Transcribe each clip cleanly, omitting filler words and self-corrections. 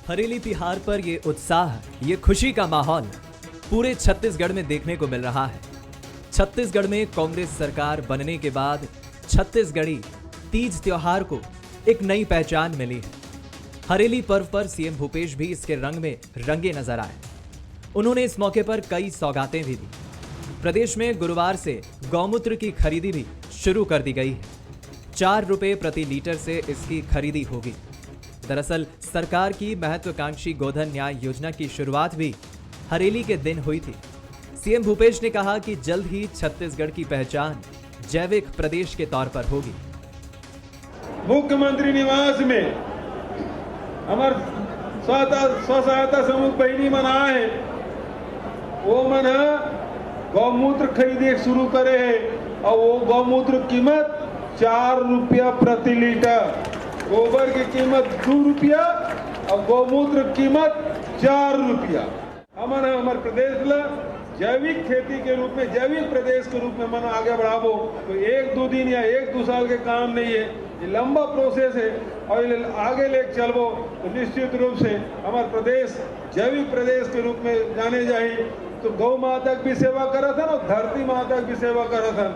हरेली तिहार पर ये उत्साह, ये खुशी का माहौल पूरे छत्तीसगढ़ में देखने को मिल रहा है। छत्तीसगढ़ में कांग्रेस सरकार बनने के बाद छत्तीसगढ़ी तीज त्योहार को एक नई पहचान मिली है। हरेली पर्व पर सीएम भूपेश भी इसके रंग में रंगे नजर आए। उन्होंने इस मौके पर कई सौगातें भी दी। प्रदेश में गुरुवार से गौमूत्र की खरीदी भी शुरू कर दी गई है। 4 रुपए प्रति लीटर से इसकी खरीदी होगी। दरअसल सरकार की महत्वाकांक्षी गोधन न्याय योजना की शुरुआत भी हरेली के दिन हुई थी। सीएम भूपेश ने कहा कि जल्द ही छत्तीसगढ़ की पहचान जैविक प्रदेश के तौर पर होगी। मुख्यमंत्री निवास में हमार स्व सहायता समूह बहनी मन आए वो मन गौमूत्र खरीदे शुरू करे है और वो गौमूत्र कीमत 4 रुपया प्रति लीटर, गोबर की कीमत 2 रुपया और गौमूत्र कीमत 4 रुपया। हमारे प्रदेश में जैविक खेती के रूप में, जैविक प्रदेश के रूप में मन आगे बढ़ावो तो 1-2 दिन या 1-2 साल के काम नहीं है, ये लंबा प्रोसेस है और आगे लेके चलबो तो निश्चित रूप से हमारा प्रदेश जैविक प्रदेश के रूप में जाने जाए। तो गौ माता की भी सेवा करा था और धरती माता की भी सेवा करा था।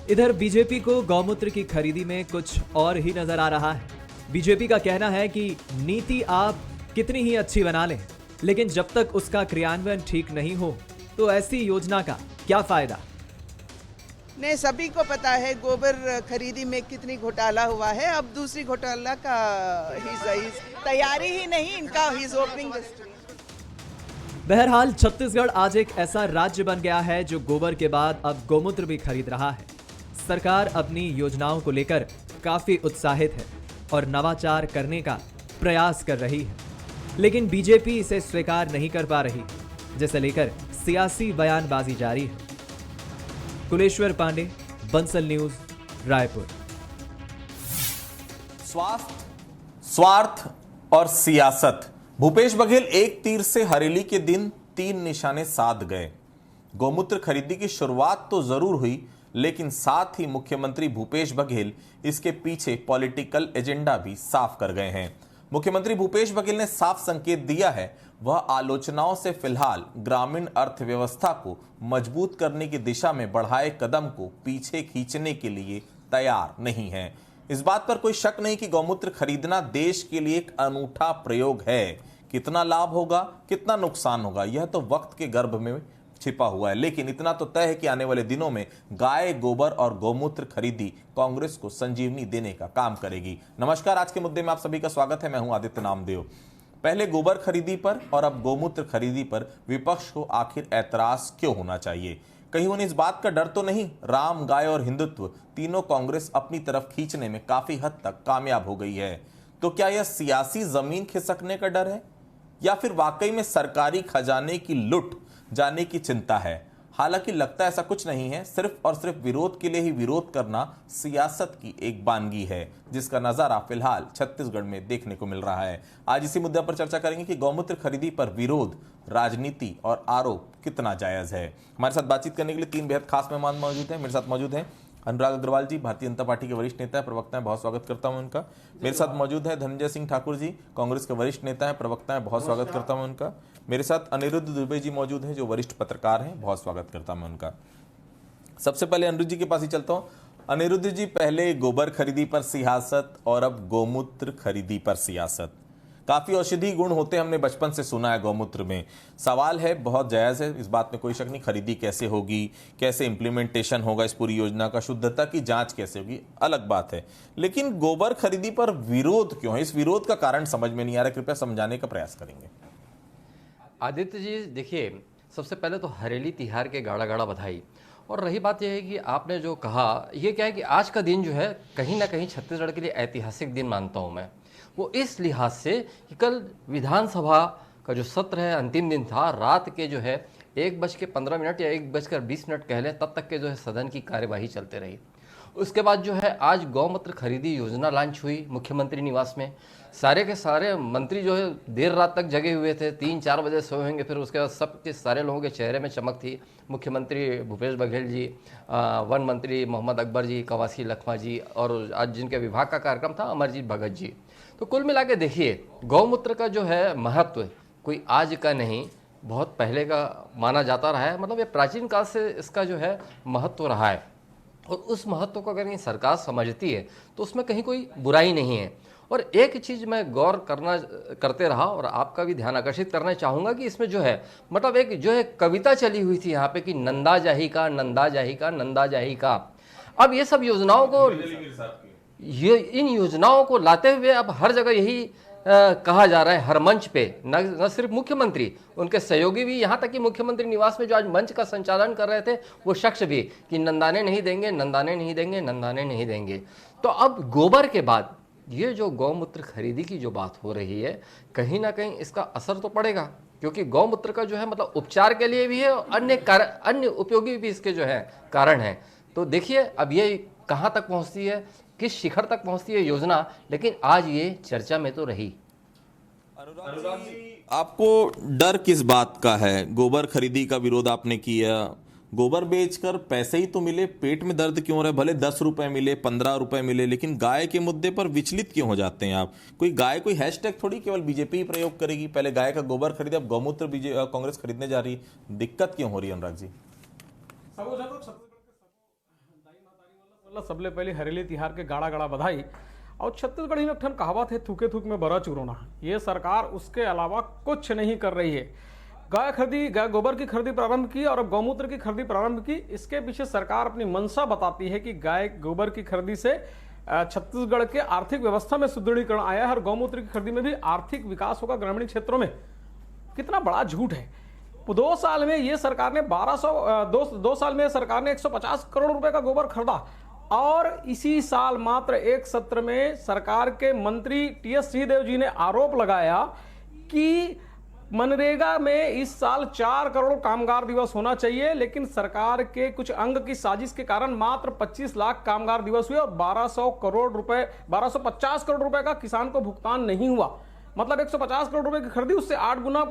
इधर बीजेपी को गौमूत्र की खरीदी में कुछ और ही नजर आ रहा है। बीजेपी का कहना है कि नीति आप कितनी ही अच्छी बना लें, लेकिन जब तक उसका क्रियान्वयन ठीक नहीं हो तो ऐसी योजना का क्या फायदा। नहीं, सभी को पता है गोबर खरीदी में कितनी घोटाला हुआ है। अब दूसरी घोटाला का ही तैयारी ही नहीं, इनका ही ओपनिंग। बहरहाल छत्तीसगढ़ आज एक ऐसा राज्य बन गया है जो गोबर के बाद अब गौमूत्र भी खरीद रहा है। सरकार अपनी योजनाओं को लेकर काफी उत्साहित है और नवाचार करने का प्रयास कर रही है, लेकिन बीजेपी इसे स्वीकार नहीं कर पा रही, जिसे लेकर सियासी बयानबाजी जारी है। कुलेश्वर पांडे, बंसल न्यूज, रायपुर। स्वास्थ्य, स्वार्थ और सियासत, भूपेश बघेल एक तीर से हरेली के दिन 3 निशाने साध गए। गौमूत्र खरीदी की शुरुआत तो जरूर हुई, लेकिन साथ ही मुख्यमंत्री भूपेश बघेल इसके पीछे पॉलिटिकल एजेंडा भी साफ कर गए हैं। मुख्यमंत्री भूपेश बघेल ने साफ संकेत दिया है वह आलोचनाओं से फिलहाल ग्रामीण अर्थव्यवस्था को मजबूत करने की दिशा में बढ़ाए कदम को पीछे खींचने के लिए तैयार नहीं है। इस बात पर कोई शक नहीं कि गौमूत्र खरीदना देश के लिए एक अनूठा प्रयोग है। कितना लाभ होगा, कितना नुकसान होगा, यह तो वक्त के गर्भ में छिपा हुआ है, लेकिन इतना तो तय है कि आने वाले दिनों में गाय गोबर और गौमूत्र खरीदी कांग्रेस को संजीवनी देने का काम करेगी। नमस्कार, आज के मुद्दे में आप सभी का स्वागत है। मैं हूं आदित्य नामदेव। पहले गोबर खरीदी पर और अब गौमूत्र खरीदी पर विपक्ष को आखिर ऐतराज क्यों होना चाहिए? कहीं उन्हें इस बात का डर तो नहीं? राम, गाय और हिंदुत्व तीनों कांग्रेस अपनी तरफ खींचने में काफी हद तक कामयाब हो गई है। तो क्या यह सियासी जमीन खिसकने का डर है या फिर वाकई में सरकारी खजाने की लुट जाने की चिंता है? हालांकि लगता ऐसा कुछ नहीं है। सिर्फ और सिर्फ विरोध के लिए ही विरोध करना सियासत की एक बानगी है, जिसका नजारा फिलहाल छत्तीसगढ़ में देखने को मिल रहा है। आज इसी मुद्दे पर चर्चा करेंगे कि गौमूत्र खरीदी पर विरोध, राजनीति और आरोप कितना जायज है। हमारे साथ बातचीत करने के लिए 3 बेहद खास मेहमान मौजूद हैं। मेरे साथ मौजूद हैं अनुराग अग्रवाल जी, भारतीय जनता पार्टी के वरिष्ठ नेता है, प्रवक्ता है, बहुत स्वागत करता हूं उनका। मेरे साथ मौजूद है धनंजय सिंह ठाकुर जी, कांग्रेस के वरिष्ठ नेता है, प्रवक्ता है, बहुत स्वागत करता हूं उनका। मेरे साथ अनिरुद्ध दुबे जी मौजूद हैं, जो वरिष्ठ पत्रकार हैं, बहुत स्वागत करता हूं उनका। सबसे पहले अनिरुद्ध जी के पास ही चलता हूं। अनिरुद्ध जी, पहले गोबर खरीदी पर सियासत और अब गौमूत्र खरीदी पर सियासत। काफी औषधि गुण होते हमने बचपन से सुना है गौमूत्र में। सवाल है, बहुत जायज है, इस बात में कोई शक नहीं। खरीदी कैसे होगी, कैसे इंप्लीमेंटेशन होगा इस पूरी योजना का, शुद्धता की जांच कैसे होगी, अलग बात है। लेकिन गोबर खरीदी पर विरोध क्यों है? इस विरोध का कारण समझ में नहीं आ रहा, कृपया समझाने का प्रयास करेंगे। आदित्य जी, देखिए, सबसे पहले तो हरेली तिहार के गाड़ा गाड़ा बधाई। और रही बात यह है कि आपने जो कहा, ये क्या है कि आज का दिन जो है कहीं ना कहीं छत्तीसगढ़ के लिए ऐतिहासिक दिन मानता हूँ मैं। वो इस लिहाज से कि कल विधानसभा का जो सत्र है, अंतिम दिन था, रात के जो है 1:15 या 1:20 कह लें, तब तक के जो है सदन की कार्यवाही चलते रही। उसके बाद जो है आज गौमूत्र खरीदी योजना लॉन्च हुई मुख्यमंत्री निवास में। सारे के सारे मंत्री जो है देर रात तक जगे हुए थे, 3-4 बजे सोए होंगे। फिर उसके बाद सबके सारे लोगों के चेहरे में चमक थी। मुख्यमंत्री भूपेश बघेल जी, वन मंत्री मोहम्मद अकबर जी, कवासी लखमा जी, और आज जिनके विभाग का कार्यक्रम था अमरजीत भगत जी। तो कुल मिला के देखिए, गौमूत्र का जो है महत्व कोई आज का नहीं, बहुत पहले का माना जाता रहा है। मतलब ये प्राचीन काल से इसका जो है महत्व रहा है, और उस महत्व को अगर ये सरकार समझती है तो उसमें कहीं कोई बुराई नहीं है। और एक चीज़ मैं गौर करते रहा और आपका भी ध्यान आकर्षित करना चाहूँगा कि इसमें जो है मतलब एक जो है कविता चली हुई थी यहाँ पे कि नंदा जाही का, नंदा जाही का, नंदा जाही का। अब ये सब योजनाओं को, ये इन योजनाओं को लाते हुए अब हर जगह यही कहा जा रहा है, हर मंच पे, न सिर्फ मुख्यमंत्री, उनके सहयोगी भी, यहाँ तक कि मुख्यमंत्री निवास में जो आज मंच का संचालन कर रहे थे वो शख्स भी, कि नंदाने नहीं देंगे, नंदाने नहीं देंगे, नंदाने नहीं देंगे। तो अब गोबर के बाद ये जो गौमूत्र खरीदी की जो बात हो रही है, कहीं ना कहीं इसका असर तो पड़ेगा, क्योंकि गौमूत्र का जो है मतलब उपचार के लिए भी है और अन्य उपयोगी भी इसके जो है कारण है। तो देखिए अब ये कहाँ तक पहुँचती है, किस शिखर तक पहुँचती है योजना, लेकिन आज ये चर्चा में तो रही। आपको डर किस बात का है? गोबर खरीदी का विरोध आपने किया, गोबर बेचकर पैसे ही तो मिले, पेट में दर्द क्यों रहे? भले 10 रुपए मिले, 15 रुपए मिले, लेकिन गाय के मुद्दे पर विचलित क्यों हो जाते हैं आप? कोई गाय कोई हैशटैग थोड़ी केवल बीजेपी ही प्रयोग करेगी। पहले गाय का गोबर खरीदे, अब गौमूत्र कांग्रेस खरीदने जा रही है। दिक्कत क्यों हो रही है अनुराग जी? सबले पहले हरेली तिहार के गाड़ा गाड़ा बधाई। और छत्तीसगढ़ी में ठन कहावत है, थूके थूक में बरा चुरोना। ये सरकार उसके अलावा कुछ नहीं कर रही है। गाय गोबर की खरीदी प्रारंभ की और अब गौमूत्र की खरीदी प्रारंभ की। इसके पीछे सरकार अपनी मंशा बताती है कि गाय गोबर की खरीदी से छत्तीसगढ़ के आर्थिक व्यवस्था में सुदृढ़ीकरण आया है और गौमूत्र की खरीदी में भी आर्थिक विकास होगा ग्रामीण क्षेत्रों में। कितना बड़ा झूठ है। 2 साल में ये सरकार ने 2 साल में सरकार ने 150 करोड़ रुपए का गोबर खरीदा, और इसी साल मात्र एक सत्र में सरकार के मंत्री टीएस सिंहदेव जी ने आरोप लगाया कि मनरेगा में इस साल 4 करोड़ कामगार दिवस होना चाहिए, लेकिन सरकार के कुछ अंग की साजिश के कारण मात्र 25 लाख कामगार दिवस हुए और 1250 करोड़ रुपए का किसान को भुगतान नहीं हुआ। मतलब 150 करोड़ रुपए की खरीदी, उससे 8 गुना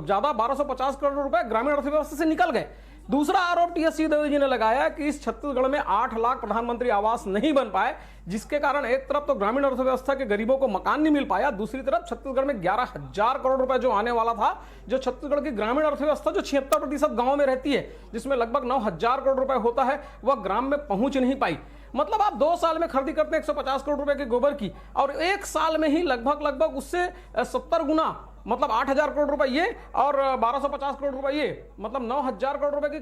ज्यादा 1250 करोड़ रुपए ग्रामीण अर्थव्यवस्था से निकल गए। दूसरा आरोप टीएस सिंहदेव जी ने लगाया कि इस छत्तीसगढ़ में 8 लाख प्रधानमंत्री आवास नहीं बन पाए, जिसके कारण एक तरफ तो ग्रामीण अर्थव्यवस्था के गरीबों को मकान नहीं मिल पाया, दूसरी तरफ छत्तीसगढ़ में 11,000 करोड़ रुपए जो आने वाला था, जो छत्तीसगढ़ की ग्रामीण अर्थव्यवस्था जो 76% गांव में रहती है, जिसमें लगभग 9,000 करोड़ रुपए होता है, वह ग्राम में पहुंच नहीं पाई। मतलब आप 2 साल में खरीदी करते हैं 150 करोड़ रुपए के गोबर की, और 1 साल में ही लगभग उससे 70 गुना, मतलब 8,000 करोड़ रुपए ये और 1250 करोड़ रुपए ये, मतलब 9,000 करोड़ रुपए की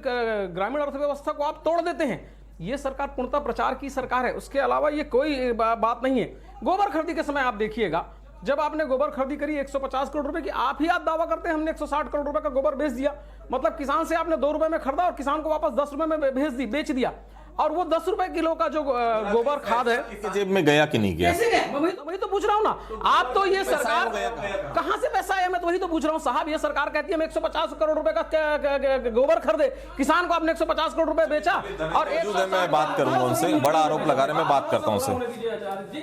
ग्रामीण अर्थव्यवस्था को आप तोड़ देते हैं। ये सरकार पूर्णतः प्रचार की सरकार है, उसके अलावा ये कोई बात नहीं है। गोबर खरीदी के समय आप देखिएगा, जब आपने गोबर खरीदी करी 150 करोड़ रुपए की, आप दावा करते हैं हमने 160 करोड़ रुपए का गोबर बेच दिया। मतलब किसान से आपने 2 रुपए में खरीदा और किसान को वापस 10 रुपए में बेच दिया। और वो 10 रुपए किलो का जो गोबर खाद है, जेब में गया कि नहीं गया? कैसे गया? वही तो पूछ रहा हूँ ना। आप तो ये सरकार कहां से पैसा है, मैं तो वही तो पूछ रहा हूँ साहब। ये सरकार कहती है हम 150 करोड़ रुपए का गोबर खरीदे, किसान को आपने 150 करोड़ रुपए बेचा, और मैं बात करूंगा उनसे, बड़ा आरोप लगा रहे, मैं बात करता हूं जी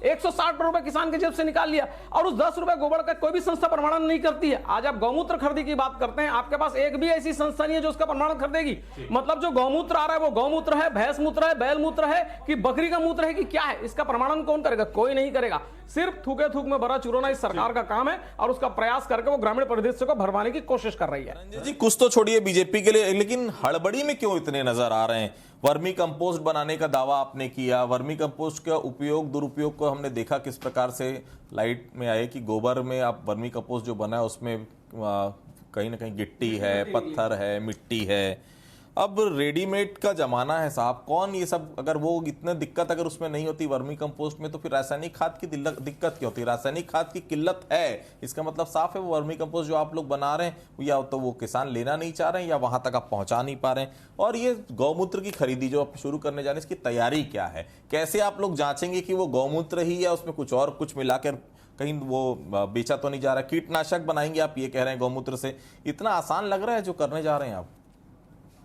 160 करोड़ रुपए किसान के जेब से निकाल लिया, और उस 10 रुपए गोबर का कोई भी संस्था प्रमाणन नहीं करती है। आज आप गौमूत्र खरीदी की बात करते हैं, आपके पास एक भी ऐसी संस्था नहीं है जो उसका प्रमाणन खरीदेगी। मतलब जो गौमूत्र आ रहा है वो गौमूत्र है, भैंस मूत्र है, बैल मूत्र है कि बकरी का मूत्र है कि क्या है, इसका प्रमाणन कौन करेगा? कोई नहीं करेगा। सिर्फ थूके थूक में बड़ा चुरोना इस सरकार का काम है, और उसका प्रयास करके वो ग्रामीण परिदृश्य को भरवाने की कोशिश कर रही है। जी कुछ तो छोड़िए बीजेपी के लिए, लेकिन हड़बड़ी में क्यों इतने नजर आ रहे हैं? वर्मी कंपोस्ट बनाने का दावा आपने किया, वर्मी कंपोस्ट का उपयोग दुरुपयोग को हमने देखा किस प्रकार से लाइट में आए कि गोबर में आप वर्मी कंपोस्ट जो बना है उसमें कहीं ना कहीं गिट्टी है, पत्थर है, मिट्टी है। अब रेडीमेड का जमाना है साहब, कौन ये सब, अगर वो इतने दिक्कत अगर उसमें नहीं होती वर्मी कंपोस्ट में, तो फिर रासायनिक खाद की दिक्कत क्या होती? रासायनिक खाद की किल्लत है, इसका मतलब साफ है वो वर्मी कंपोस्ट जो आप लोग बना रहे हैं या तो वो किसान लेना नहीं चाह रहे हैं या वहां तक आप पहुंचा नहीं पा रहे हैं। और ये गौमूत्र की खरीदी जो आप शुरू करने जा रहे हैं, इसकी तैयारी क्या है? कैसे आप लोग जांचेंगे कि वो गौमूत्र ही या उसमें कुछ मिलाकर कहीं वो बेचा तो नहीं जा रहा? कीटनाशक बनाएंगे आप ये कह रहे हैं गौमूत्र से, इतना आसान लग रहा है जो करने जा रहे हैं आप?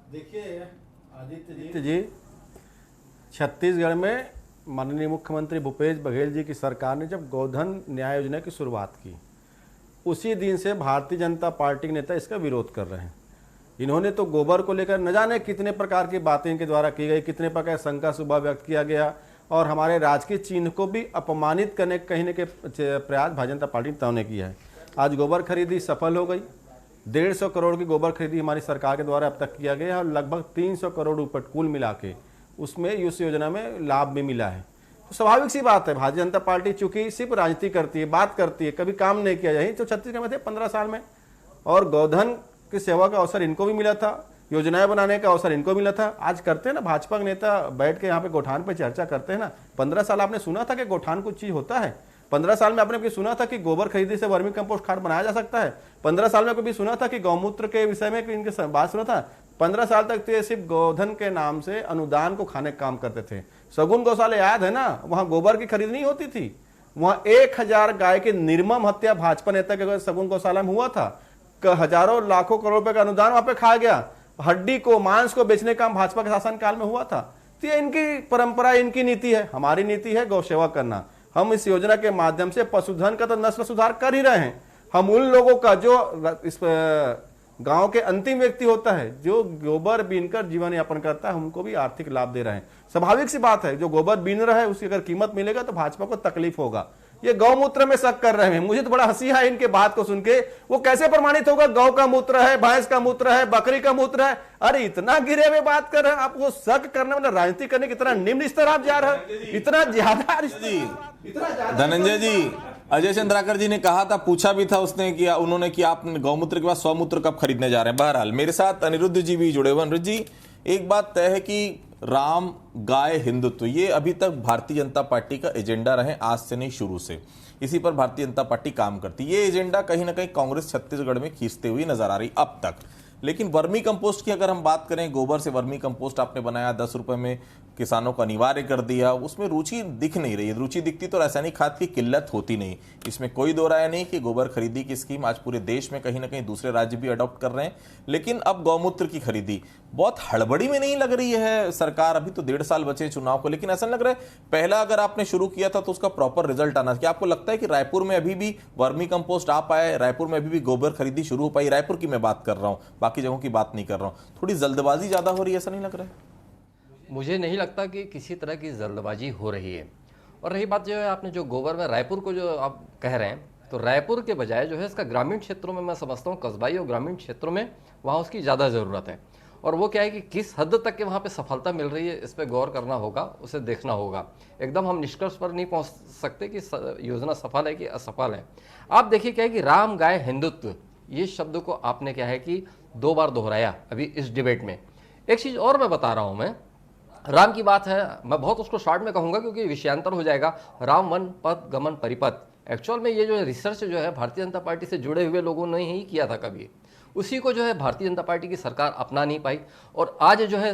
देखिए आदित्य जी, छत्तीसगढ़ में माननीय मुख्यमंत्री भूपेश बघेल जी की सरकार ने जब गोधन न्याय योजना की शुरुआत की, उसी दिन से भारतीय जनता पार्टी के नेता इसका विरोध कर रहे हैं। इन्होंने तो गोबर को लेकर न जाने कितने प्रकार की बातें इनके द्वारा की गई, कितने प्रकार की शंका सुबह व्यक्त किया गया, और हमारे राजकीय चिन्ह को भी अपमानित करने कहीं न कहीं प्रयास भारतीय जनता पार्टी ने किया है। आज गोबर खरीदी सफल हो गई। 150 करोड़ की गोबर खरीदी हमारी सरकार के द्वारा अब तक किया गया है और लगभग 300 करोड़ रुपये कुल मिला के उसमें इस योजना में लाभ भी मिला है। तो स्वाभाविक सी बात है, भारतीय जनता पार्टी चूंकि सिर्फ राजनीति करती है, बात करती है, कभी काम नहीं किया जाए। तो छत्तीसगढ़ में थे 15 साल में, और गोधन की सेवा का अवसर इनको भी मिला था, योजनाएं बनाने का अवसर इनको मिला था। आज करते हैं ना, भाजपा के नेता बैठ के यहाँ पे गौठान पे चर्चा करते हैं ना। 15 साल आपने सुना था कि गौठान कुछ चीज होता है? 15 साल में आपने कभी सुना था कि गोबर खरीदी से वर्मी कंपोस्ट खाद बनाया जा सकता है? 15 साल में कभी सुना था कि गौमूत्र के विषय में इनके बात सुना था? 15 साल तक तो ये सिर्फ गोधन के नाम से अनुदान को खाने का काम करते थे। सगुन गौशाला याद है ना, वहां गोबर की खरीद नहीं होती थी। वहां 1000 गाय की निर्मम हत्या भाजपा नेता के सगुन गौशाला में हुआ था। हजारों लाखों करोड़ रुपए का अनुदान वहां पे खाया गया। हड्डी को, मांस को बेचने का काम भाजपा के शासन काल में हुआ था। तो ये इनकी परंपरा, इनकी नीति है। हमारी नीति है गौ सेवा करना। हम इस योजना के माध्यम से पशुधन का तो नस्ल सुधार कर ही रहे हैं। हम उन लोगों का जो इस गांव के अंतिम व्यक्ति होता है, जो गोबर बीनकर जीवन यापन करता है, हमको भी आर्थिक लाभ दे रहे हैं। स्वाभाविक सी बात है, जो गोबर बीन रहा है उसकी अगर कीमत मिलेगा तो भाजपा को तकलीफ होगा। ये गौमूत्र में शक कर रहे हैं। मुझे तो बड़ा हंसी है इनके बात को सुन के। वो कैसे प्रमाणित होगा? गौ का मूत्र है, भैंस का मूत्र है, बकरी का मूत्र है। अरे इतना गिरे हुए बात कर रहे हैं आप। वो शक करने मतलब राजनीति करने की इतना निम्न स्तर आप जा रहे हैं, इतना ज्यादा। धनंजय जी, अजय चंद्राकर जी ने कहा था, पूछा भी था उसने कि उन्होंने कि आप गौमूत्र के बाद स्वमूत्र कब खरीदने जा रहे हैं। बहरहाल मेरे साथ अनिरुद्ध जी भी जुड़े हुए। अनिरुद्ध जी, एक बात तय है कि राम, गाय, हिंदुत्व, ये अभी तक भारतीय जनता पार्टी का एजेंडा रहे, आज से नहीं शुरू से। इसी पर भारतीय जनता पार्टी काम करती है। ये एजेंडा कहीं ना कहीं कांग्रेस छत्तीसगढ़ में खींचते हुए नजर आ रही अब तक। लेकिन वर्मी कंपोस्ट की अगर हम बात करें, गोबर से वर्मी कंपोस्ट आपने बनाया, 10 रुपए में किसानों को अनिवार्य कर दिया, उसमें रुचि दिख नहीं रही है। रुचि दिखती तो रासायनिक खाद की किल्लत होती नहीं। इसमें कोई दो राय नहीं कि गोबर खरीदी की स्कीम आज पूरे देश में कहीं ना कहीं दूसरे राज्य भी अडॉप्ट कर रहे हैं। लेकिन अब गौमूत्र की खरीदी बहुत हड़बड़ी में नहीं लग रही है सरकार? अभी तो 1.5 साल बचे चुनाव को, लेकिन ऐसा लग रहा है पहला अगर आपने शुरू किया था तो उसका प्रॉपर रिजल्ट आना। क्या आपको लगता है कि रायपुर में अभी भी वर्मी कंपोस्ट आ पाए, रायपुर में अभी भी गोबर खरीदी शुरू हो पाई? रायपुर की मैं बात कर रहा हूं, बाकी जगहों की बात नहीं कर रहा हूं। थोड़ी जल्दबाजी ज्यादा हो रही है, ऐसा नहीं लग रहा है? मुझे नहीं लगता कि किसी तरह की जल्दबाजी हो रही है। और रही बात जो है, आपने जो गोबर में रायपुर को जो आप कह रहे हैं, तो रायपुर के बजाय जो है इसका ग्रामीण क्षेत्रों में, मैं समझता हूँ कस्बाई और ग्रामीण क्षेत्रों में वहाँ उसकी ज़्यादा ज़रूरत है। और वो क्या है कि किस हद तक के वहाँ पे सफलता मिल रही है, इस पर गौर करना होगा, उसे देखना होगा। एकदम हम निष्कर्ष पर नहीं पहुँच सकते कि योजना सफल है कि असफल है। आप देखिए क्या है कि राम, गाय, हिंदुत्व, ये शब्द को आपने क्या है कि 2 बार दोहराया अभी इस डिबेट में। एक चीज़ और मैं बता रहा हूँ, मैं राम की बात है, मैं बहुत उसको शॉर्ट में कहूँगा क्योंकि विषयांतर हो जाएगा। राम वन पथ गमन परिपथ, एक्चुअल में ये जो रिसर्च जो है भारतीय जनता पार्टी से जुड़े हुए लोगों ने ही किया था कभी। उसी को जो है भारतीय जनता पार्टी की सरकार अपना नहीं पाई और आज जो है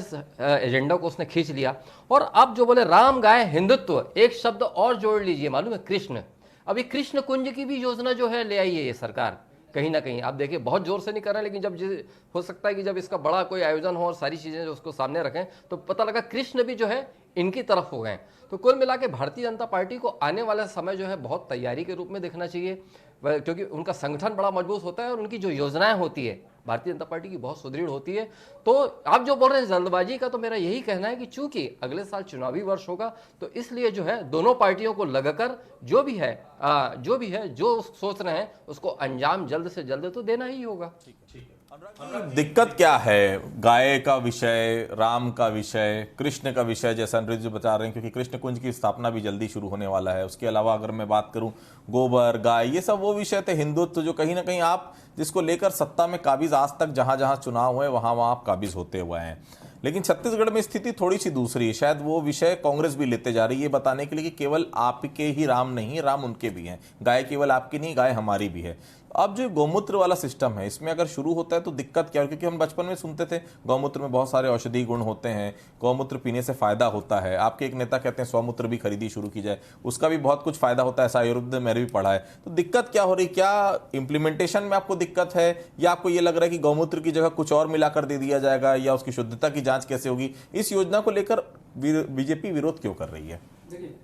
एजेंडा को उसने खींच लिया। और अब जो बोले राम, गाय, हिंदुत्व, एक शब्द और जोड़ लीजिए, मालूम है, कृष्ण। अभी कृष्ण कुंज की भी योजना जो है ले आई है ये सरकार। कहीं ना कहीं आप देखिए, बहुत जोर से नहीं कर रहे हैं, लेकिन जब हो सकता है कि जब इसका बड़ा कोई आयोजन हो और सारी चीज़ें जो उसको सामने रखें तो पता लगा कृष्ण भी जो है इनकी तरफ हो गए। तो कुल मिला के भारतीय जनता पार्टी को आने वाला समय जो है बहुत तैयारी के रूप में देखना चाहिए, क्योंकि उनका संगठन बड़ा मजबूत होता है और उनकी जो योजनाएं होती है भारतीय जनता पार्टी की बहुत सुदृढ़ होती है। तो आप जो बोल रहे हैं जल्दबाजी का, तो मेरा यही कहना है कि चूंकि अगले साल चुनावी वर्ष होगा तो इसलिए जो है दोनों पार्टियों को लगाकर जो भी है जो सोच रहे हैं उसको अंजाम जल्द से जल्द तो देना ही होगा। दिक्कत क्या है? गाय का विषय, राम का विषय, कृष्ण का विषय, जैसा अनिरुद्ध जी बता रहे हैं, क्योंकि कृष्ण कुंज की स्थापना भी जल्दी शुरू होने वाला है। उसके अलावा अगर मैं बात करूं, गोबर, गाय, ये सब वो विषय थे, हिंदुत्व, जो कहीं ना कहीं आप जिसको लेकर सत्ता में काबिज आज तक जहां जहां चुनाव हुए वहां आप काबिज होते हुए हैं। लेकिन छत्तीसगढ़ में स्थिति थोड़ी सी दूसरी है। शायद वो विषय कांग्रेस भी लेते जा रही है, बताने के लिए कि केवल आपके ही राम नहीं, राम उनके भी हैं। गाय केवल आपकी नहीं, गाय हमारी भी है। अब जो गौमूत्र वाला सिस्टम है, इसमें अगर शुरू होता है तो दिक्कत क्या है? क्योंकि हम बचपन में सुनते थे गौमूत्र में बहुत सारे औषधि गुण होते हैं, गौमूत्र पीने से फायदा होता है। आपके एक नेता कहते हैं स्वमूत्र भी खरीदी शुरू की जाए, उसका भी बहुत कुछ फायदा होता है, ऐसा आयुर्वेद मैंने भी पढ़ा है। तो दिक्कत क्या हो रही? क्या इंप्लीमेंटेशन में आपको दिक्कत है, या आपको ये लग रहा है कि गौमूत्र की जगह कुछ और मिलाकर दे दिया जाएगा, या उसकी शुद्धता की जांच कैसे होगी? इस योजना को लेकर बीजेपी विरोध क्यों कर रही है? देखिए,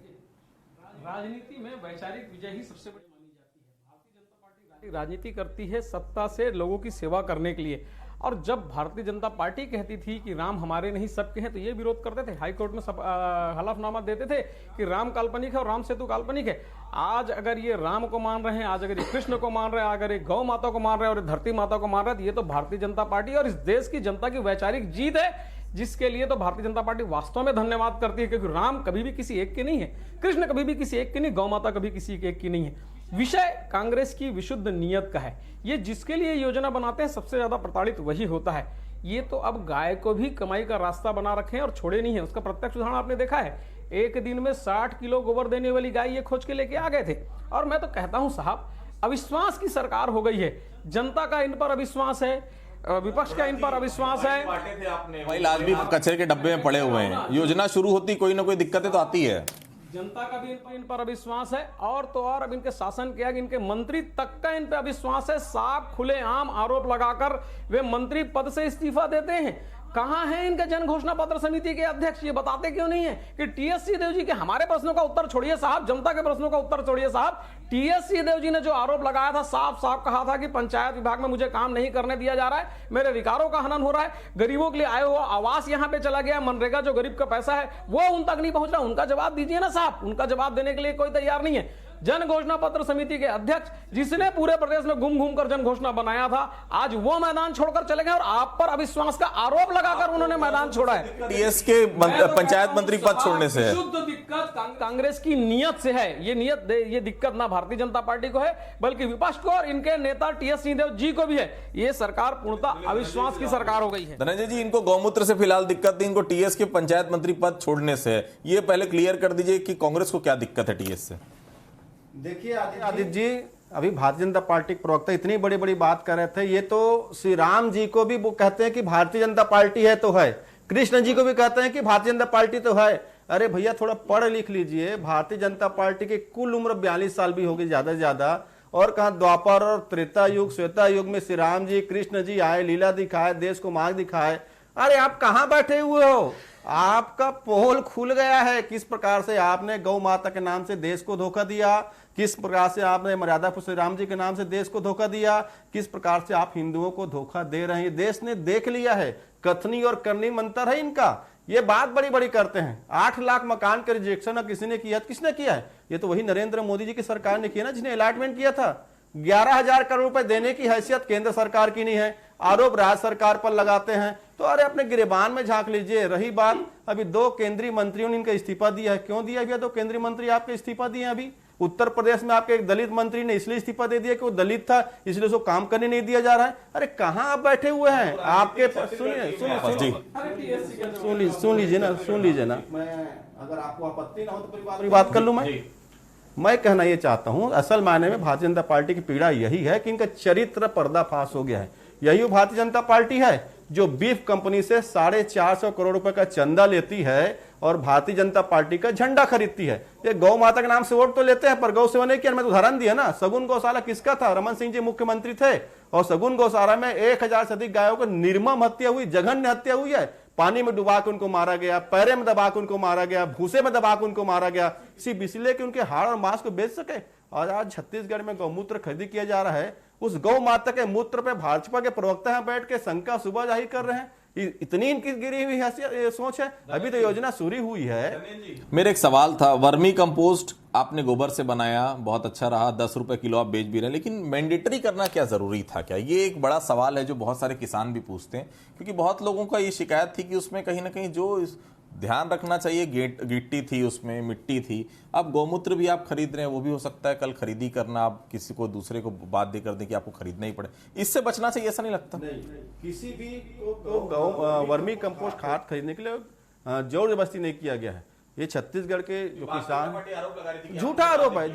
राजनीति में वैचारिक विजय ही सबसे बड़ी मानी जाती है। भारतीय जनता पार्टी राजनीति करती है सत्ता से लोगों की सेवा करने के लिए। और जब भारतीय जनता पार्टी कहती थी कि राम हमारे नहीं सबके हैं, तो ये विरोध करते थे, हाई कोर्ट में हलफनामा देते थे कि राम काल्पनिक है और राम सेतु काल्पनिक है। आज अगर ये राम को मान रहे हैं, आज अगर ये कृष्ण को मान रहे हैं, अगर ये गौ माता को मान रहे हैं और धरती माता को मान रहे हैं, तो ये तो भारतीय जनता पार्टी और इस देश की जनता की वैचारिक जीत है, जिसके लिए तो भारतीय जनता पार्टी वास्तव में धन्यवाद करती है। क्योंकि राम कभी भी किसी एक के नहीं है, कृष्ण कभी भी किसी एक के नहीं, गौ माता कभी किसी एक की नहीं है। विषय कांग्रेस की विशुद्ध नीयत का है। ये जिसके लिए योजना बनाते हैं सबसे ज्यादा प्रताड़ित वही होता है। ये तो अब गाय को भी कमाई का रास्ता बना रखे हैं और छोड़े नहीं है। उसका प्रत्यक्ष उदाहरण आपने देखा है, एक दिन में 60 किलो गोबर देने वाली गाय ये खोज के लेके आ गए थे। और मैं तो कहता हूं साहब, अविश्वास की सरकार हो गई है। जनता का इन पर अविश्वास है, विपक्ष का इन पर अविश्वास है। भाई आज भी कचरे के डब्बे में पड़े हुए हैं। योजना शुरू होती कोई ना कोई दिक्कतें तो आती है। जनता का भी इन पर अविश्वास है, और तो और अब इनके शासन के आगे इनके मंत्री तक का इन पर अविश्वास है। साफ खुलेआम आरोप लगाकर वे मंत्री पद से इस्तीफा देते हैं। कहां है इनके जन घोषणा पत्र समिति के अध्यक्ष? ये बताते क्यों नहीं है कि टीएस सिंहदेव जी के हमारे प्रश्नों का उत्तर छोड़िए साहब, जनता के प्रश्नों का उत्तर छोड़िए साहब। टीएस सिंहदेव जी ने जो आरोप लगाया था, साफ साफ कहा था कि पंचायत विभाग में मुझे काम नहीं करने दिया जा रहा है, मेरे अधिकारों का हनन हो रहा है, गरीबों के लिए आए हुआ आवास यहां पे चला गया, मनरेगा जो गरीब का पैसा है वो उन तक नहीं पहुंच रहा। उनका जवाब दीजिए ना साहब। उनका जवाब देने के लिए कोई तैयार नहीं है। जन घोषणा पत्र समिति के अध्यक्ष, जिसने पूरे प्रदेश में घूम घूम कर जन घोषणा बनाया था, आज वो मैदान छोड़कर चले गए और आप पर अविश्वास का आरोप लगाकर उन्होंने मैदान छोड़ा है। टीएस के पंचायत मंत्री पद छोड़ने से है। शुद्ध दिक्कत कांग्रेस की नीयत से है। ये दिक्कत ना भारतीय जनता पार्टी को है, बल्कि विपक्ष को और इनके नेता टीएस सिंहदेव जी को भी है। ये सरकार पूर्णतः अविश्वास की सरकार हो गई है। धनंजय जी, इनको गौमूत्र से फिलहाल दिक्कत थी, इनको टीएस के पंचायत मंत्री पद छोड़ने से है। ये पहले क्लियर कर दीजिए कि कांग्रेस को क्या दिक्कत है टीएस से। देखिए आदित्य जी, अभी भारतीय जनता पार्टी के प्रवक्ता इतनी बड़ी बड़ी बात कर रहे थे। ये तो श्री राम जी को भी वो कहते हैं कि भारतीय जनता पार्टी है तो है, कृष्ण जी को भी कहते हैं कि भारतीय जनता पार्टी तो है। अरे भैया थोड़ा पढ़ लिख लीजिए। भारतीय जनता पार्टी की कुल उम्र 42 साल भी होगी ज्यादा से ज्यादा। और कहा द्वापर और त्रेता युग श्वेता युग में श्री राम जी कृष्ण जी आए, लीला दिखाए, देश को मार्ग दिखाए। अरे आप कहां बैठे हुए हो? आपका पोल खुल गया है। किस प्रकार से आपने गौ माता के नाम से देश को धोखा दिया, किस प्रकार से आपने मर्यादा श्री राम जी के नाम से देश को धोखा दिया, किस प्रकार से आप हिंदुओं को धोखा दे रहे हैं। देश ने देख लिया है। कथनी और करनी मंत्र है इनका। ये बात बड़ी बड़ी करते हैं। 8 लाख मकान का रिजेक्शन किसी ने किया? किसने किया है? ये तो वही नरेंद्र मोदी जी की सरकार ने किया ना, जिसने अलॉटमेंट किया था। 11,000 करोड़ रुपए देने की हैसियत केंद्र सरकार की नहीं है। आरोप राज्य सरकार पर लगाते हैं। तो अरे अपने गिरेबान में झांक लीजिए। रही बात, अभी 2 केंद्रीय मंत्रियों ने इनका इस्तीफा दिया है। क्यों दिया भैया? 2 केंद्रीय मंत्री आपके इस्तीफा दिए अभी। उत्तर प्रदेश में आपके एक दलित मंत्री ने इसलिए इस्तीफा दे दिया कि वो दलित था, इसलिए उसको काम करने नहीं दिया जा रहा है। अरे कहां आप बैठे हुए हैं? आपके सुन लीजिए ना। मैं अगर आपको आपत्ति ना हो तो पूरी बात कर लूं। मैं कहना ये चाहता हूं, असल मायने में भारतीय जनता पार्टी की पीड़ा यही है कि इनका चरित्र पर्दाफाश हो गया है। यही वो भारतीय जनता पार्टी है जो बीफ कंपनी से 450 करोड़ रुपए का चंदा लेती है और भारतीय जनता पार्टी का झंडा खरीदती है। ये गौ माता के नाम से वोट तो लेते हैं, पर गौ सेवा नहीं किया। मैं तो उदाहरण दिया ना, सगुन गौशाला किसका था? रमन सिंह जी मुख्यमंत्री थे और सगुन गौशाला में 1000 से अधिक गायों को निर्मम हत्या हुई, जघन्य हत्या हुई है। पानी में डुबा के उनको मारा गया, पैरे में दबा के उनको मारा गया, भूसे में दबा के उनको मारा गया, सिर्फ इसलिए कि उनके हाड़ और मांस को बेच सके। और आज छत्तीसगढ़ में गौमूत्र खरीदी किया जा रहा है। उस गौ माता के मूत्र पे भाजपा के प्रवक्ता यहाँ बैठ के शंका सुबह जाहिर कर रहे हैं। इतनी इनकी गिरी हुई सोच है। अभी तो योजना शुरू हुई है। मेरा एक सवाल था, वर्मी कंपोस्ट आपने गोबर से बनाया, बहुत अच्छा रहा, 10 रुपए किलो आप बेच भी रहे हैं, लेकिन मैंडेटरी करना क्या जरूरी था? क्या ये एक बड़ा सवाल है जो बहुत सारे किसान भी पूछते हैं, क्योंकि बहुत लोगों का ये शिकायत थी कि उसमें कहीं ना कहीं जो ध्यान रखना चाहिए, गिट्टी थी उसमें, मिट्टी थी। अब गौमूत्र भी आप खरीद रहे हैं, वो भी हो सकता है कल खरीदी करना आप किसी को दूसरे को बाध्य कर दें कि आपको खरीदना ही पड़े। इससे बचना चाहिए, ऐसा नहीं लगता? नहीं, किसी भी को वर्मी कंपोस्ट खाद खरीदने के लिए जोर जबरदस्ती नहीं किया गया है। ये छत्तीसगढ़ के जो किसान, झूठा आरोप है,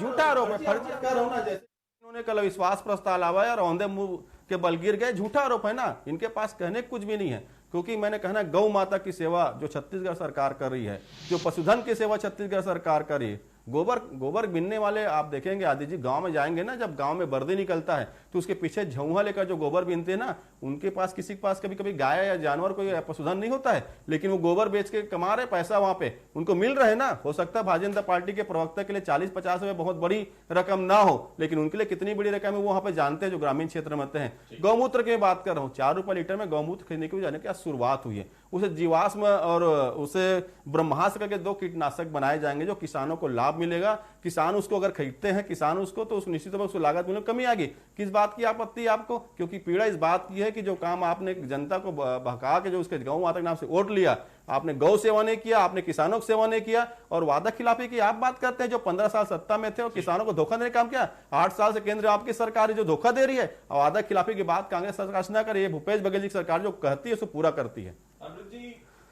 फर्जी कर होना। जैसे इन्होंने कल विश्वास प्रस्ताव लावा और औंधे मुंह के बल गिर गए, झूठा आरोप है ना। इनके पास कहने कुछ भी नहीं है, क्योंकि मैंने कहना गौ माता की सेवा जो छत्तीसगढ़ सरकार कर रही है, जो पशुधन की सेवा छत्तीसगढ़ सरकार कर रही है, गोबर बिनने वाले आप देखेंगे आदि जी, गांव में जाएंगे ना, जब गांव में बर्दी निकलता है तो उसके पीछे झउहा लेकर जो गोबर बीनते हैं ना, उनके पास किसी के पास कभी कभी गाय या जानवर कोई पशुधन नहीं होता है, लेकिन वो गोबर बेच के कमा रहे पैसा, वहां पे उनको मिल रहे ना। हो सकता है भारतीय जनता पार्टी के प्रवक्ता के लिए 40-50 रुपए बहुत बड़ी रकम ना हो, लेकिन उनके लिए कितनी बड़ी रकम है वो वहां पे जानते हैं जो ग्रामीण क्षेत्र में रहते हैं। गौमूत्र की बात कर रहा हूँ, 4 रुपए लीटर में गौमूत्र खरीदने की जाने की शुरुआत हुई है। उसे जीवाश्म और उसे ब्रह्मास्त्र करके 2 कीटनाशक बनाए जाएंगे जो किसानों को लाभ मिलेगा। किसान उसको अगर खरीदते हैं किसान उसको, तो उस निश्चित तौर पर उसको लागत में कमी आएगी। किस बात की आपत्ति है आपको? क्योंकि पीड़ा इस बात की है कि जो काम आपने जनता को बहका के जो उसके गौ माता के नाम से वोट लिया, आपने गौ सेवा नहीं किया, आपने किसानों की सेवा नहीं किया, और वादा खिलाफी की आप बात करते हैं। जो 15 साल सत्ता में थे और किसानों को धोखा देने का काम किया, 8 साल से केंद्र आपकी सरकार जो धोखा दे रही है, और वादा खिलाफी की बात कांग्रेस सरकार से ना करे, भूपेश बघेल जी की सरकार जो कहती है उसको पूरा करती है।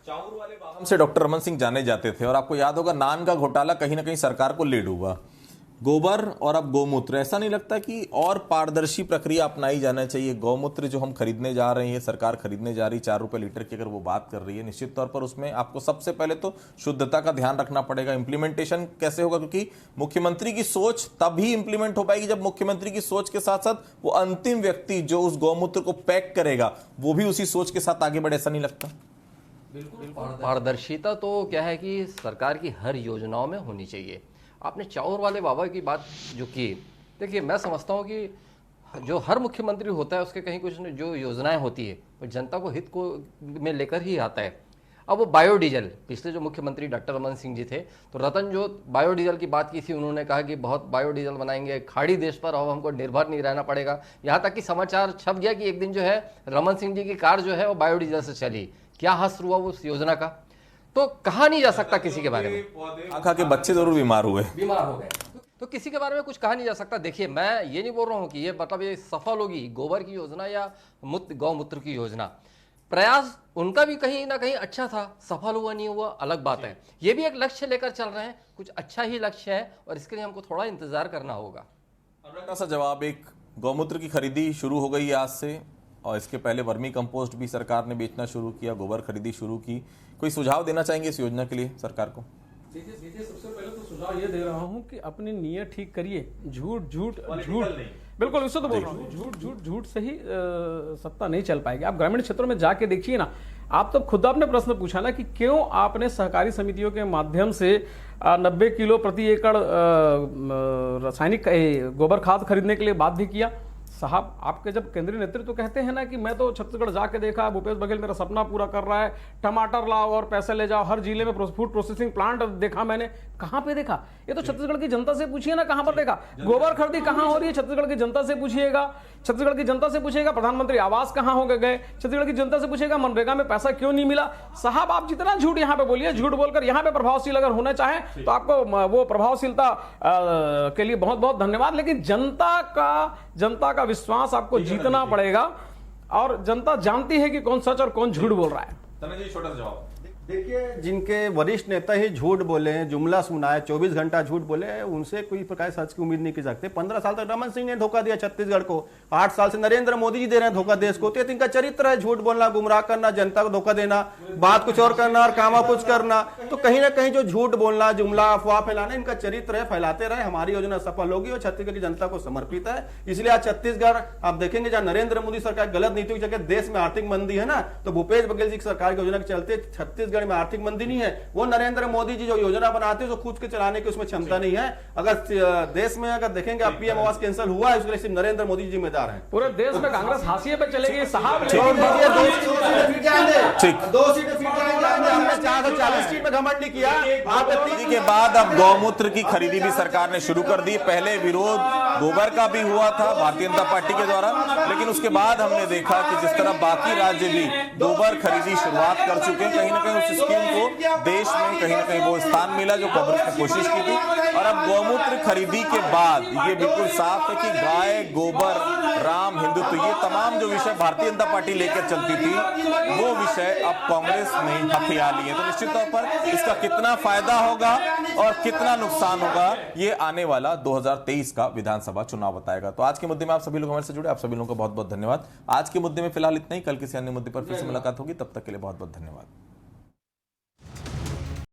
चाउर वाले वाहन से डॉक्टर रमन सिंह जाने जाते थे, और आपको याद होगा नान का घोटाला कहीं ना कहीं सरकार को ले डूबा। गोबर और अब गौमूत्र, ऐसा नहीं लगता कि और पारदर्शी प्रक्रिया अपनाई जाना चाहिए? गौमूत्र जो हम खरीदने जा रहे हैं, सरकार खरीदने जा रही 4 रुपए लीटर की अगर वो बात कर रही है, निश्चित तौर पर उसमें आपको सबसे पहले तो शुद्धता का ध्यान रखना पड़ेगा। इंप्लीमेंटेशन कैसे होगा? क्योंकि मुख्यमंत्री की सोच तभी इंप्लीमेंट हो पाएगी जब मुख्यमंत्री की सोच के साथ साथ वो अंतिम व्यक्ति जो उस गौमूत्र को पैक करेगा वो भी उसी सोच के साथ आगे बढ़े। ऐसा नहीं लगता? बिल्कुल पारदर्शिता तो क्या है कि सरकार की हर योजनाओं में होनी चाहिए। आपने चाउर वाले बाबा की बात जो की, देखिए मैं समझता हूँ कि जो हर मुख्यमंत्री होता है उसके कहीं कुछ जो योजनाएं होती है वो जनता को हित को में लेकर ही आता है। अब वो बायोडीजल, पिछले जो मुख्यमंत्री डॉक्टर रमन सिंह जी थे तो रतन जो बायोडीजल की बात की थी, उन्होंने कहा कि बहुत बायोडीजल बनाएंगे, खाड़ी देश पर अब हमको निर्भर नहीं रहना पड़ेगा। यहाँ तक कि समाचार छप गया कि एक दिन जो है रमन सिंह जी की कार जो है वो बायोडीजल से चली। क्या हश्र हुआ उस योजना का? तो कहा नहीं जा सकता किसी के बारे में। आखा के बच्चे जरूर बीमार हो गए तो किसी के बारे में कुछ कहा नहीं जा सकता। देखिए मैं ये नहीं बोल रहा हूँ कि ये मतलब ये सफल होगी गोबर की योजना या गौमूत्र की योजना। प्रयास उनका भी कहीं ना कहीं अच्छा था, सफल हुआ नहीं हुआ अलग बात है। ये भी एक लक्ष्य लेकर चल रहे हैं, कुछ अच्छा ही लक्ष्य है और इसके लिए हमको थोड़ा इंतजार करना होगा। अनुराग सा जवाब, एक गौमूत्र की खरीदी शुरू हो गई आज से, और इसके पहले वर्मी कंपोस्ट भी सरकार ने बेचना शुरू किया, गोबर खरीदी शुरू की। कोई सुझाव देना चाहेंगे इस योजना के लिए सरकार को? देखिए सबसे पहले तो सुझाव ये दे रहा हूँ कि अपनी नीयत ठीक करिए। झूठ बिल्कुल उससे तो बोल रहा हूँ, झूठ से ही सत्ता नहीं चल पाएगी। आप ग्रामीण क्षेत्रों में जाके देखिए ना, आप तो खुद आपने प्रश्न पूछा ना कि क्यों आपने सहकारी समितियों के माध्यम से 90 किलो प्रति एकड़ रासायनिक गोबर खाद खरीदने के लिए बाध्य किया। साहब आपके जब केंद्रीय नेतृत्व कहते हैं ना कि मैं तो छत्तीसगढ़ जाके देखा, भूपेश बघेल मेरा सपना पूरा कर रहा है, टमाटर लाओ और पैसे ले जाओ, हर जिले में फूड प्रोसेसिंग प्लांट देखा मैंने। कहां पे देखा? ये तो छत्तीसगढ़ की जनता से पूछिए ना कहां पर देखा। गोबर खरीदी कहां हो रही है छत्तीसगढ़ की जनता से पूछिएगा। छत्तीसगढ़ की जनता से पूछेगा प्रधानमंत्री आवास कहां हो गए, छत्तीसगढ़ की जनता से पूछेगा मनरेगा में पैसा क्यों नहीं मिला। साहब आप जितना झूठ यहां पे बोलिए, झूठ बोलकर यहां पे प्रभावशील अगर होना चाहें तो आपको वो प्रभावशीलता के लिए बहुत बहुत धन्यवाद, लेकिन जनता का विश्वास आपको जीतना पड़ेगा और जनता जानती है कि कौन सच और कौन झूठ बोल रहा है। छोटा सा जवाब देखिए, जिनके वरिष्ठ नेता ही झूठ बोले हैं, जुमला सुनाए, 24 घंटा झूठ बोले हैं, उनसे कोई प्रकार सच की उम्मीद नहीं कर सकते। 15 साल तक रमन सिंह ने धोखा दिया छत्तीसगढ़ को, 8 साल से नरेंद्र मोदी जी दे रहे हैं धोखा देश को। तो इनका चरित्र है झूठ बोलना, गुमराह करना, जनता को धोखा देना, बात कुछ और करना और काम कुछ करना। तो कहीं ना कहीं जो झूठ बोलना, जुमला, अफवाह फैलाना इनका चरित्र है, फैलाते रहे। हमारी योजना सफल होगी और छत्तीसगढ़ की जनता को समर्पित है। इसलिए आज छत्तीसगढ़ आप देखेंगे जहां नरेंद्र मोदी सरकार गलत नीति की जगह देश में आर्थिक मंदी है ना, तो भूपेश बघेल जी की सरकार की योजना के चलते छत्तीसगढ़ में आर्थिक मंदी है। वो नरेंद्र मोदी जी जो योजना बनाते हैं तो खुद के चलाने की उसमें क्षमता नहीं है। अगर देश में अगर देखेंगे आप पीएम आवास कैंसिल हुआ है, उसके लिए सिर्फ नरेंद्र मोदी जिम्मेदार हैं। पूरे देश में कांग्रेस हाशिए पे चलेगी साहब। 2 सीटें फिर जाएंगे। हमने 440 सीट में घमंड नहीं किया। के बाद अब गौमूत्र की खरीदी भी सरकार ने शुरू कर दी। पहले विरोध गोबर का भी हुआ था भारतीय जनता पार्टी के द्वारा, लेकिन उसके बाद हमने देखा कि जिस तरह बाकी राज्य भी गोबर खरीदी शुरुआत कर चुके हैं, कहीं ना कहीं उस स्कीम को देश में कहीं ना कहीं वो स्थान मिला जो कांग्रेस ने कोशिश की थी। और अब गौमूत्र खरीदी के बाद ये बिल्कुल साफ है कि गाय, गोबर, राम, हिंदुत्व, ये तमाम जो विषय भारतीय जनता पार्टी लेकर चलती थी वो विषय अब कांग्रेस ने हथिया लिए। तो निश्चित तौर पर इसका कितना फायदा होगा और कितना नुकसान होगा ये आने वाला 2023 का विधानसभा चुनाव बताएगा। तो आज के मुद्दे में आप सभी लोग हमारे से जुड़े, आप सभी लोगों का बहुत बहुत धन्यवाद। आज के मुद्दे में फिलहाल इतना ही, कल किसी अन्य मुद्दे पर फिर से मुलाकात होगी, तब तक के लिए बहुत बहुत धन्यवाद।